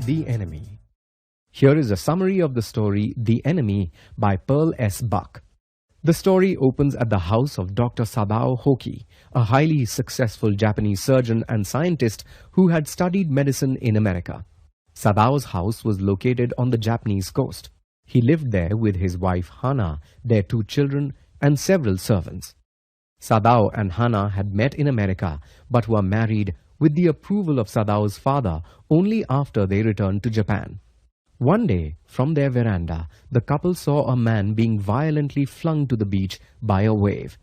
The Enemy. Here is a summary of the story The Enemy by Pearl S. Buck. The story opens at the house of Dr. Sadao Hoki, a highly successful Japanese surgeon and scientist who had studied medicine in America. Sadao's house was located on the Japanese coast. He lived there with his wife Hana, their 2 children, and several servants. Sadao and Hana had met in America but were married with the approval of Sadao's father only after they returned to Japan. One day, from their veranda, the couple saw a man being violently flung to the beach by a wave.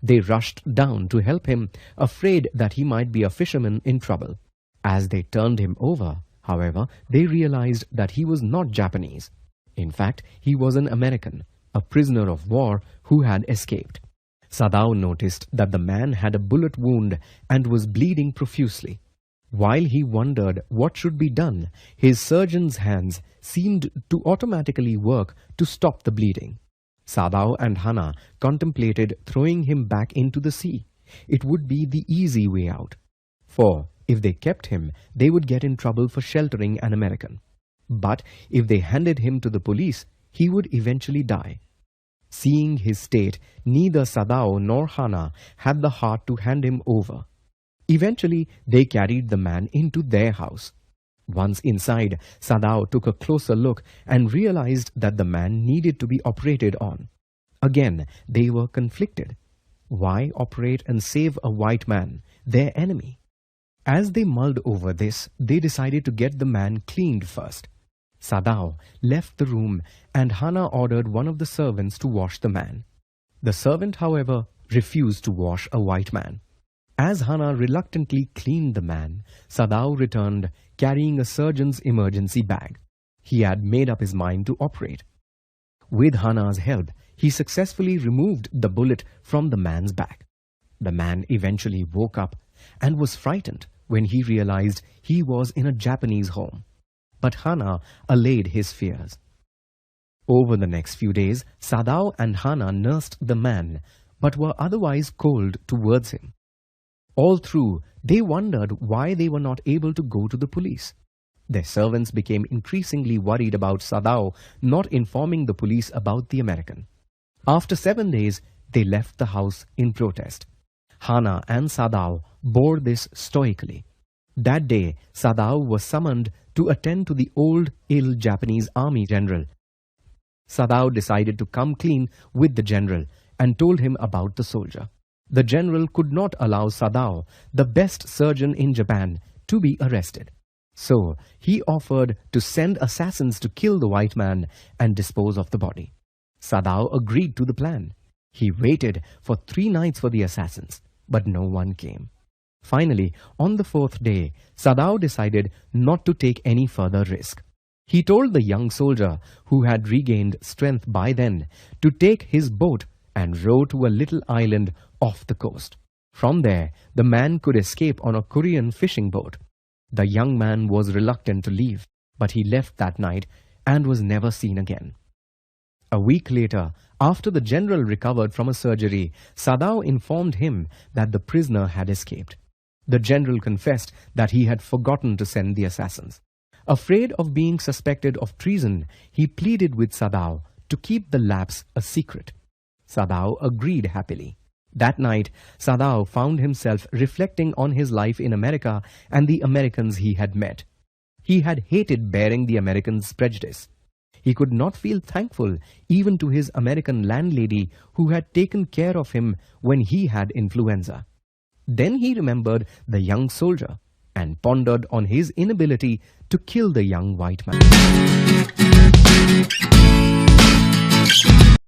They rushed down to help him, afraid that he might be a fisherman in trouble. As they turned him over, however, they realized that he was not Japanese. In fact, he was an American, a prisoner of war who had escaped. Sadao noticed that the man had a bullet wound and was bleeding profusely. While he wondered what should be done, his surgeon's hands seemed to automatically work to stop the bleeding. Sadao and Hana contemplated throwing him back into the sea. It would be the easy way out. For if they kept him, they would get in trouble for sheltering an American. But if they handed him to the police, he would eventually die. Seeing his state, neither Sadao nor Hana had the heart to hand him over. Eventually, they carried the man into their house. Once inside, Sadao took a closer look and realized that the man needed to be operated on. Again, they were conflicted. Why operate and save a white man, their enemy? As they mulled over this, they decided to get the man cleaned first. Sadao left the room and Hana ordered one of the servants to wash the man. The servant, however, refused to wash a white man. As Hana reluctantly cleaned the man, Sadao returned carrying a surgeon's emergency bag. He had made up his mind to operate. With Hana's help, he successfully removed the bullet from the man's back. The man eventually woke up and was frightened when he realized he was in a Japanese home. But Hana allayed his fears. Over the next few days, Sadao and Hana nursed the man, but were otherwise cold towards him. All through, they wondered why they were not able to go to the police. Their servants became increasingly worried about Sadao not informing the police about the American. After 7 days, they left the house in protest. Hana and Sadao bore this stoically. That day, Sadao was summoned to attend to the old, ill Japanese army general. Sadao decided to come clean with the general and told him about the soldier. The general could not allow Sadao, the best surgeon in Japan, to be arrested. So, he offered to send assassins to kill the white man and dispose of the body. Sadao agreed to the plan. He waited for 3 nights for the assassins, but no one came. Finally, on the 4th day, Sadao decided not to take any further risk. He told the young soldier, who had regained strength by then, to take his boat and row to a little island off the coast. From there, the man could escape on a Korean fishing boat. The young man was reluctant to leave, but he left that night and was never seen again. A week later, after the general recovered from a surgery, Sadao informed him that the prisoner had escaped. The general confessed that he had forgotten to send the assassins. Afraid of being suspected of treason, he pleaded with Sadao to keep the lapse a secret. Sadao agreed happily. That night, Sadao found himself reflecting on his life in America and the Americans he had met. He had hated bearing the Americans' prejudice. He could not feel thankful even to his American landlady who had taken care of him when he had influenza. Then he remembered the young soldier and pondered on his inability to kill the young white man.